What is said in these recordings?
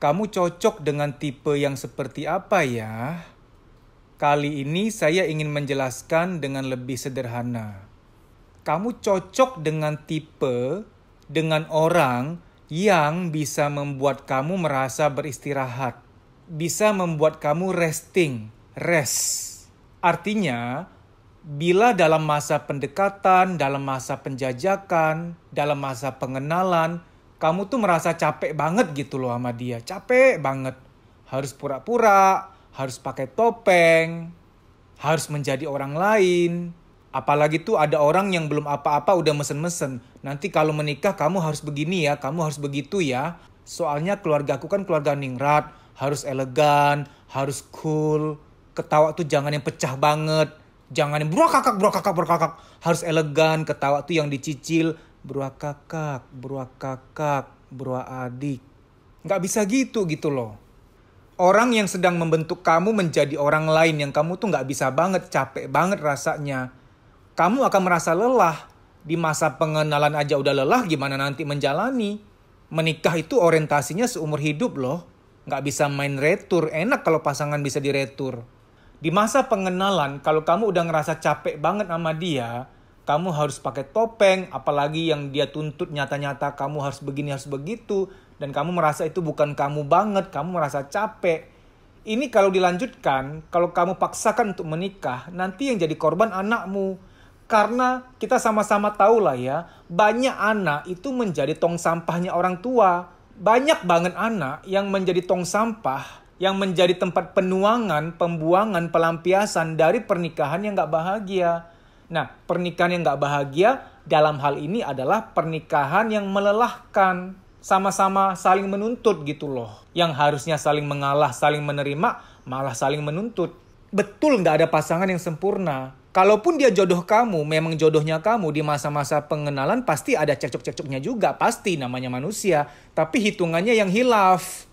Kamu cocok dengan tipe yang seperti apa ya? Kali ini saya ingin menjelaskan dengan lebih sederhana. Kamu cocok dengan tipe, dengan orang yang bisa membuat kamu merasa beristirahat. Bisa membuat kamu rest. Artinya, bila dalam masa pendekatan, dalam masa penjajakan, dalam masa pengenalan, kamu tuh merasa capek banget gitu loh sama dia. Capek banget. Harus pura-pura, harus pakai topeng, harus menjadi orang lain. Apalagi tuh ada orang yang belum apa-apa udah mesen-mesen. Nanti kalau menikah kamu harus begini ya, kamu harus begitu ya. Soalnya keluargaku kan keluarga ningrat, harus elegan, harus cool. Ketawa tuh jangan yang pecah banget. Jangan yang burakakak. Harus elegan, ketawa tuh yang dicicil. Burakakak, buruak adik. Nggak bisa gitu loh. Orang yang sedang membentuk kamu menjadi orang lain yang kamu tuh nggak bisa banget, capek banget rasanya. Kamu akan merasa lelah. Di masa pengenalan aja udah lelah, gimana nanti menjalani? Menikah itu orientasinya seumur hidup loh. Nggak bisa main retur, enak kalau pasangan bisa diretur. Di masa pengenalan, kalau kamu udah ngerasa capek banget sama dia, kamu harus pakai topeng, apalagi yang dia tuntut nyata-nyata kamu harus begini, harus begitu. Dan kamu merasa itu bukan kamu banget, kamu merasa capek. Ini kalau dilanjutkan, kalau kamu paksakan untuk menikah, nanti yang jadi korban anakmu. Karena kita sama-sama tahu lah ya, banyak anak itu menjadi tong sampahnya orang tua. Banyak banget anak yang menjadi tong sampah, yang menjadi tempat penuangan, pembuangan, pelampiasan dari pernikahan yang gak bahagia. Nah, pernikahan yang gak bahagia dalam hal ini adalah pernikahan yang melelahkan. Sama-sama saling menuntut gitu loh. Yang harusnya saling mengalah, saling menerima, malah saling menuntut. Betul gak ada pasangan yang sempurna. Kalaupun dia jodoh kamu, memang jodohnya kamu di masa-masa pengenalan pasti ada cekcok-cekcoknya juga. Pasti namanya manusia. Tapi hitungannya yang hilaf.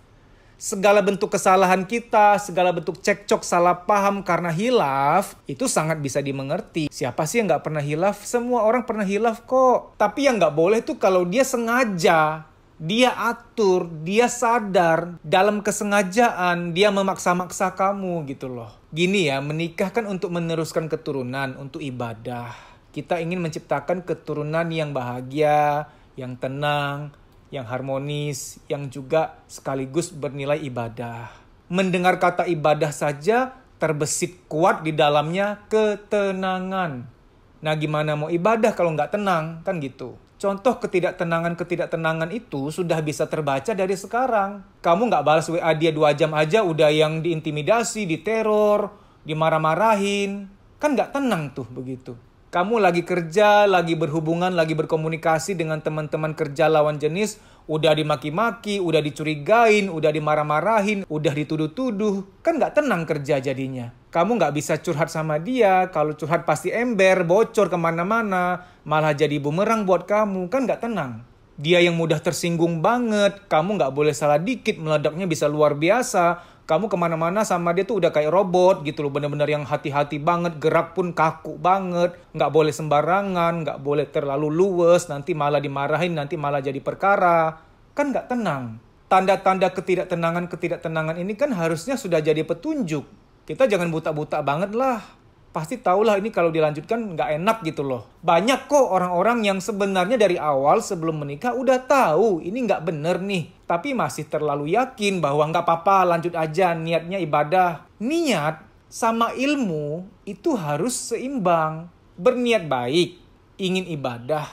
Segala bentuk kesalahan kita, segala bentuk cekcok salah paham karena hilaf, itu sangat bisa dimengerti. Siapa sih yang gak pernah hilaf? Semua orang pernah hilaf kok. Tapi yang gak boleh tuh kalau dia sengaja. Dia atur, dia sadar, dalam kesengajaan, dia memaksa-maksa kamu gitu loh. Gini ya, menikah kan untuk meneruskan keturunan, untuk ibadah. Kita ingin menciptakan keturunan yang bahagia, yang tenang, yang harmonis, yang juga sekaligus bernilai ibadah. Mendengar kata ibadah saja terbesit kuat di dalamnya ketenangan. Nah gimana mau ibadah kalau nggak tenang, kan gitu. Contoh ketidaktenangan itu sudah bisa terbaca dari sekarang. Kamu nggak balas WA dia 2 jam aja udah yang diintimidasi, diteror, dimarah-marahin. Kan nggak tenang tuh begitu. Kamu lagi kerja, lagi berhubungan, lagi berkomunikasi dengan teman-teman kerja lawan jenis, udah dimaki-maki, udah dicurigain, udah dimarah-marahin, udah dituduh-tuduh. Kan nggak tenang kerja jadinya. Kamu nggak bisa curhat sama dia, kalau curhat pasti ember, bocor kemana-mana, malah jadi bumerang buat kamu, kan nggak tenang. Dia yang mudah tersinggung banget, kamu nggak boleh salah dikit, meledaknya bisa luar biasa. Kamu kemana-mana sama dia tuh udah kayak robot gitu loh, bener-bener yang hati-hati banget, gerak pun kaku banget, nggak boleh sembarangan, nggak boleh terlalu luwes, nanti malah dimarahin, nanti malah jadi perkara. Kan nggak tenang. Tanda-tanda ketidaktenangan ini kan harusnya sudah jadi petunjuk. Kita jangan buta-buta banget lah. Pasti tahulah ini kalau dilanjutkan nggak enak gitu loh. Banyak kok orang-orang yang sebenarnya dari awal sebelum menikah udah tahu ini nggak bener nih. Tapi masih terlalu yakin bahwa nggak apa-apa lanjut aja niatnya ibadah. Niat sama ilmu itu harus seimbang. Berniat baik, ingin ibadah.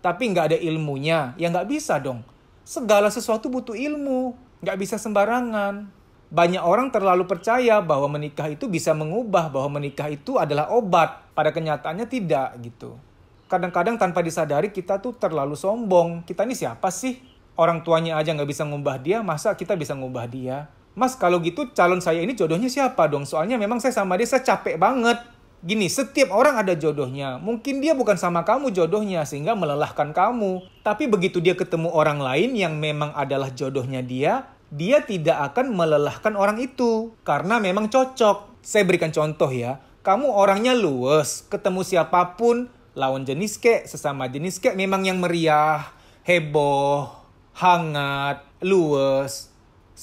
Tapi nggak ada ilmunya, ya nggak bisa dong. Segala sesuatu butuh ilmu, nggak bisa sembarangan. Banyak orang terlalu percaya bahwa menikah itu bisa mengubah, bahwa menikah itu adalah obat. Pada kenyataannya tidak gitu. Kadang-kadang tanpa disadari kita tuh terlalu sombong. Kita ini siapa sih? Orang tuanya aja nggak bisa ngubah dia, masa kita bisa ngubah dia? Mas, kalau gitu calon saya ini jodohnya siapa dong? Soalnya memang saya sama dia, saya capek banget. Gini, setiap orang ada jodohnya. Mungkin dia bukan sama kamu jodohnya, sehingga melelahkan kamu. Tapi begitu dia ketemu orang lain yang memang adalah jodohnya dia tidak akan melelahkan orang itu. Karena memang cocok. Saya berikan contoh ya. Kamu orangnya luwes, ketemu siapapun, lawan jenis kek, sesama jenis kek, memang yang meriah, heboh, hangat, luwes.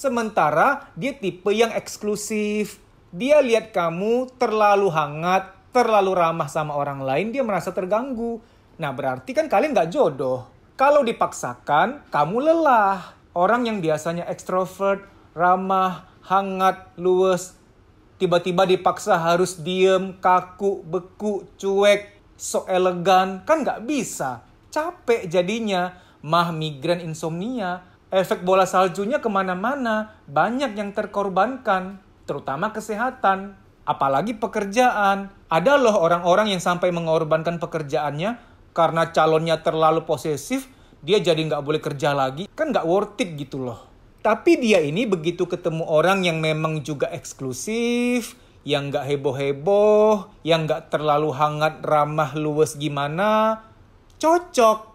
Sementara dia tipe yang eksklusif. Dia lihat kamu terlalu hangat, terlalu ramah sama orang lain, dia merasa terganggu. Nah, berarti kan kalian nggak jodoh. Kalau dipaksakan, kamu lelah. Orang yang biasanya ekstrovert, ramah, hangat, luwes, tiba-tiba dipaksa harus diem, kaku, beku, cuek, sok elegan, kan nggak bisa. Capek jadinya, migran, insomnia, efek bola saljunya kemana-mana, banyak yang terkorbankan, terutama kesehatan, apalagi pekerjaan. Ada loh orang-orang yang sampai mengorbankan pekerjaannya karena calonnya terlalu posesif, dia jadi nggak boleh kerja lagi, kan nggak worth it gitu loh. Tapi dia ini begitu ketemu orang yang memang juga eksklusif, yang nggak heboh-heboh, yang nggak terlalu hangat, ramah, luwes gimana, cocok.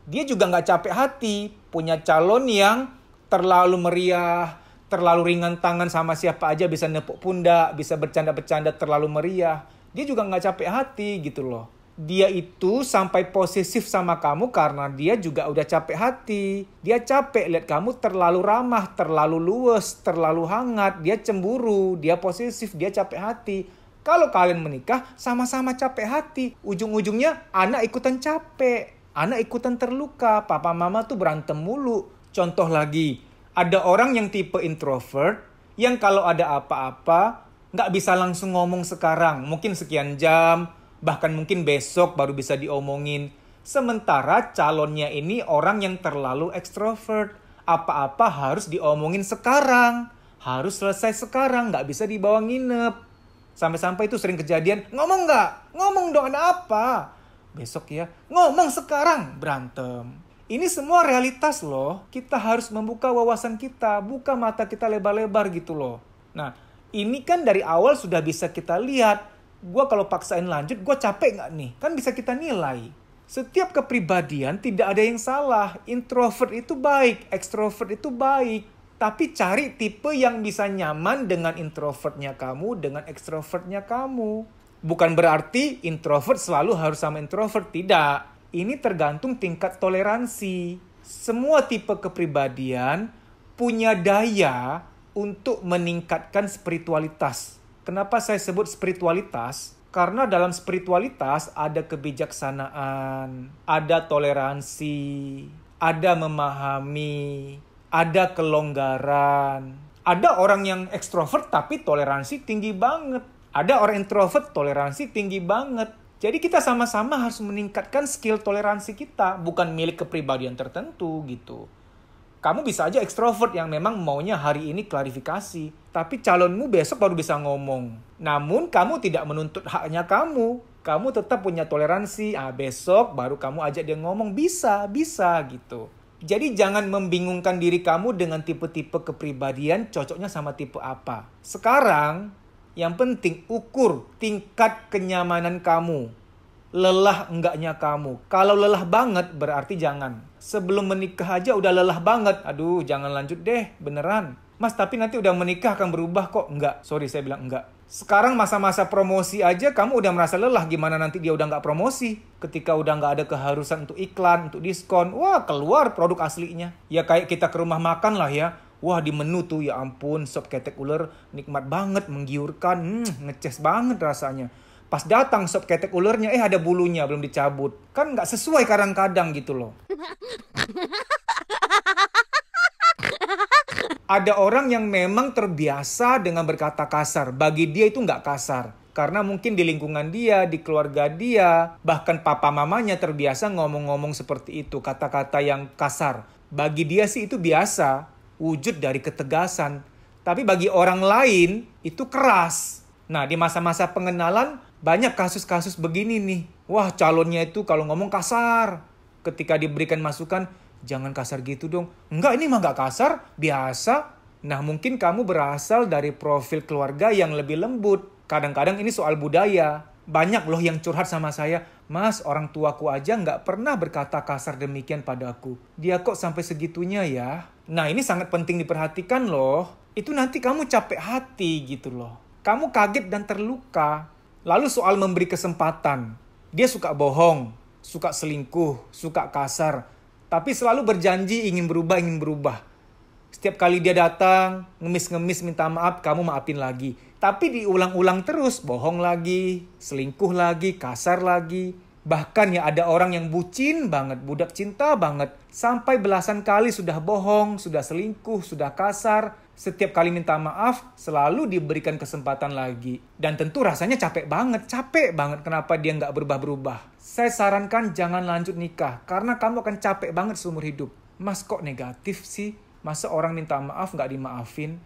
Dia juga nggak capek hati, punya calon yang terlalu meriah, terlalu ringan tangan sama siapa aja, bisa nepuk pundak, bisa bercanda-bercanda terlalu meriah. Dia juga nggak capek hati gitu loh. Dia itu sampai posesif sama kamu karena dia juga udah capek hati. Dia capek lihat kamu terlalu ramah, terlalu luwes, terlalu hangat. Dia cemburu, dia posesif, dia capek hati. Kalau kalian menikah, sama-sama capek hati. Ujung-ujungnya anak ikutan capek. Anak ikutan terluka. Papa mama tuh berantem mulu. Contoh lagi, ada orang yang tipe introvert, yang kalau ada apa-apa, nggak bisa langsung ngomong sekarang. Mungkin sekian jam, bahkan mungkin besok baru bisa diomongin. Sementara calonnya ini orang yang terlalu ekstrovert. Apa-apa harus diomongin sekarang. Harus selesai sekarang, nggak bisa dibawa nginep. Sampai-sampai itu sering kejadian, ngomong nggak? Ngomong dong, ada apa? Besok ya, ngomong sekarang, berantem. Ini semua realitas loh. Kita harus membuka wawasan kita, buka mata kita lebar-lebar gitu loh. Nah, ini kan dari awal sudah bisa kita lihat. Gue kalau paksain lanjut, gue capek nggak nih? Kan bisa kita nilai. Setiap kepribadian tidak ada yang salah. Introvert itu baik, ekstrovert itu baik. Tapi cari tipe yang bisa nyaman dengan introvertnya kamu, dengan ekstrovertnya kamu. Bukan berarti introvert selalu harus sama introvert, tidak. Ini tergantung tingkat toleransi. Semua tipe kepribadian punya daya untuk meningkatkan spiritualitas. Kenapa saya sebut spiritualitas? Karena dalam spiritualitas ada kebijaksanaan, ada toleransi, ada memahami, ada kelonggaran. Ada orang yang ekstrovert tapi toleransi tinggi banget. Ada orang introvert, toleransi tinggi banget. Jadi kita sama-sama harus meningkatkan skill toleransi kita, bukan milik kepribadian tertentu gitu. Kamu bisa aja ekstrovert yang memang maunya hari ini klarifikasi, tapi calonmu besok baru bisa ngomong. Namun kamu tidak menuntut haknya kamu. Kamu tetap punya toleransi, besok baru kamu ajak dia ngomong, bisa gitu. Jadi jangan membingungkan diri kamu dengan tipe-tipe kepribadian cocoknya sama tipe apa. Sekarang, yang penting ukur tingkat kenyamanan kamu. Lelah enggaknya kamu. Kalau lelah banget berarti jangan. Sebelum menikah aja udah lelah banget. Aduh, jangan lanjut deh, beneran. Mas, tapi nanti udah menikah akan berubah kok. Enggak, sorry saya bilang enggak. Sekarang masa-masa promosi aja kamu udah merasa lelah. Gimana nanti dia udah nggak promosi? Ketika udah nggak ada keharusan untuk iklan, untuk diskon. Wah, keluar produk aslinya. Ya kayak kita ke rumah makan lah ya. Wah, di menu tuh ya ampun, sop ketek ular nikmat banget, menggiurkan, ngeces banget rasanya. Pas datang sop ketek ularnya, ada bulunya belum dicabut. Kan nggak sesuai kadang-kadang gitu loh. Ada orang yang memang terbiasa dengan berkata kasar. Bagi dia itu nggak kasar. Karena mungkin di lingkungan dia, di keluarga dia, bahkan papa mamanya terbiasa ngomong-ngomong seperti itu. Kata-kata yang kasar. Bagi dia sih itu biasa. Wujud dari ketegasan. Tapi bagi orang lain, itu keras. Nah, di masa-masa pengenalan, banyak kasus-kasus begini nih. Wah, calonnya itu kalau ngomong kasar. Ketika diberikan masukan, jangan kasar gitu dong. Enggak, ini mah nggak kasar, biasa. Nah, mungkin kamu berasal dari profil keluarga yang lebih lembut. Kadang-kadang ini soal budaya. Banyak loh yang curhat sama saya, Mas, orang tuaku aja nggak pernah berkata kasar demikian padaku. Dia kok sampai segitunya ya? Nah, ini sangat penting diperhatikan loh. Itu nanti kamu capek hati gitu loh. Kamu kaget dan terluka. Lalu soal memberi kesempatan. Dia suka bohong, suka selingkuh, suka kasar. Tapi selalu berjanji ingin berubah. Setiap kali dia datang, ngemis-ngemis minta maaf, kamu maafin lagi. Tapi diulang-ulang terus, bohong lagi, selingkuh lagi, kasar lagi. Bahkan ya ada orang yang bucin banget, budak cinta banget. Sampai belasan kali sudah bohong, sudah selingkuh, sudah kasar. Setiap kali minta maaf, selalu diberikan kesempatan lagi. Dan tentu rasanya capek banget kenapa dia nggak berubah-berubah. Saya sarankan jangan lanjut nikah, karena kamu akan capek banget seumur hidup. Mas kok negatif sih? Masa orang minta maaf nggak dimaafin?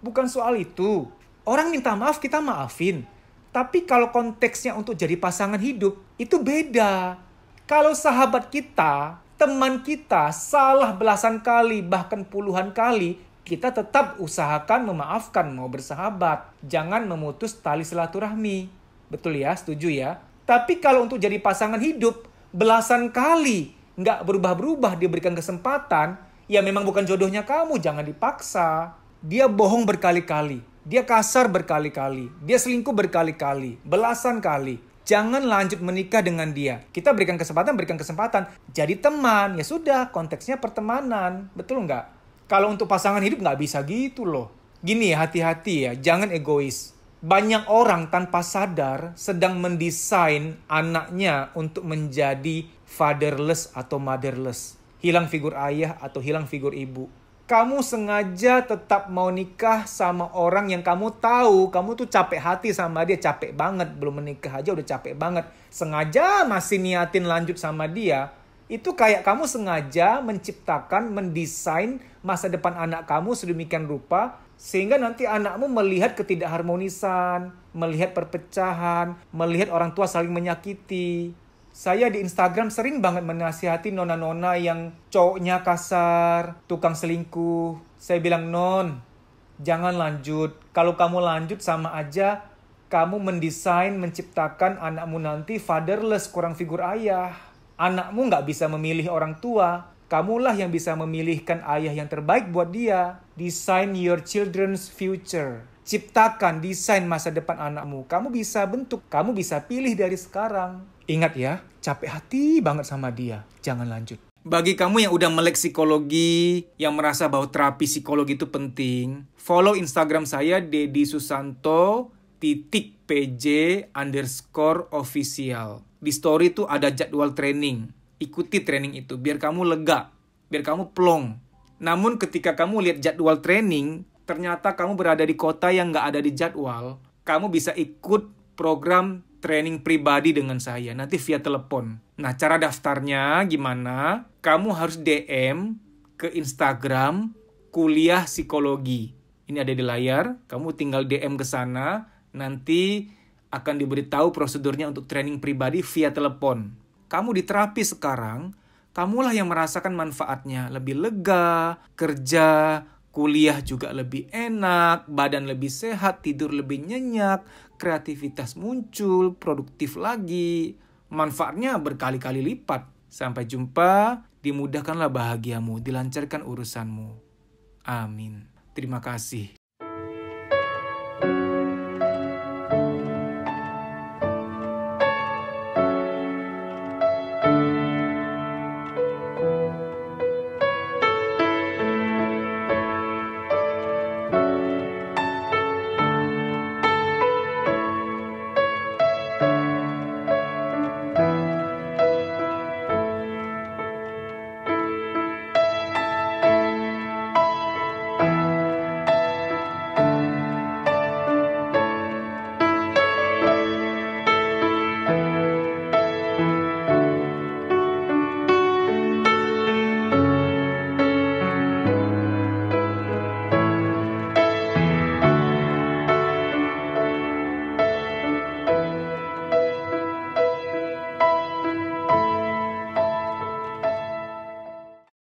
Bukan soal itu. Orang minta maaf kita maafin. Tapi kalau konteksnya untuk jadi pasangan hidup, itu beda. Kalau sahabat kita, teman kita salah belasan kali, bahkan puluhan kali, kita tetap usahakan memaafkan, mau bersahabat. Jangan memutus tali silaturahmi. Betul ya? Setuju ya? Tapi kalau untuk jadi pasangan hidup, belasan kali nggak berubah-berubah diberikan kesempatan, ya memang bukan jodohnya kamu, jangan dipaksa. Dia bohong berkali-kali. Dia kasar berkali-kali. Dia selingkuh berkali-kali. Belasan kali. Jangan lanjut menikah dengan dia. Kita berikan kesempatan. Jadi teman. Ya sudah, konteksnya pertemanan. Betul nggak? Kalau untuk pasangan hidup nggak bisa gitu loh. Gini ya, hati-hati ya. Jangan egois. Banyak orang tanpa sadar sedang mendesain anaknya untuk menjadi fatherless atau motherless. Hilang figur ayah atau hilang figur ibu. Kamu sengaja tetap mau nikah sama orang yang kamu tahu, kamu tuh capek hati sama dia, capek banget. Belum menikah aja udah capek banget. Sengaja masih niatin lanjut sama dia. Itu kayak kamu sengaja menciptakan, mendesain masa depan anak kamu sedemikian rupa, sehingga nanti anakmu melihat ketidakharmonisan, melihat perpecahan, melihat orang tua saling menyakiti. Saya di Instagram sering banget menasihati nona-nona yang cowoknya kasar, tukang selingkuh. Saya bilang, non, jangan lanjut. Kalau kamu lanjut sama aja, kamu mendesain, menciptakan anakmu nanti fatherless, kurang figur ayah. Anakmu nggak bisa memilih orang tua. Kamulah yang bisa memilihkan ayah yang terbaik buat dia. Design your children's future. Ciptakan, desain masa depan anakmu. Kamu bisa bentuk, kamu bisa pilih dari sekarang. Ingat ya, capek hati banget sama dia. Jangan lanjut. Bagi kamu yang udah melek psikologi, yang merasa bahwa terapi psikologi itu penting, follow Instagram saya @dedisusanto_pj_official. Di story itu ada jadwal training. Ikuti training itu, biar kamu lega, biar kamu plong. Namun ketika kamu lihat jadwal training, ternyata kamu berada di kota yang nggak ada di jadwal, kamu bisa ikut program training pribadi dengan saya, nanti via telepon. Nah, cara daftarnya gimana? Kamu harus DM ke Instagram Kuliah Psikologi. Ini ada di layar, kamu tinggal DM ke sana, nanti akan diberitahu prosedurnya untuk training pribadi via telepon. Kamu di terapi sekarang, kamulah yang merasakan manfaatnya. Lebih lega, kerja, kuliah juga lebih enak, badan lebih sehat, tidur lebih nyenyak, kreativitas muncul, produktif lagi. Manfaatnya berkali-kali lipat. Sampai jumpa, dimudahkanlah bahagiamu, dilancarkan urusanmu. Amin. Terima kasih.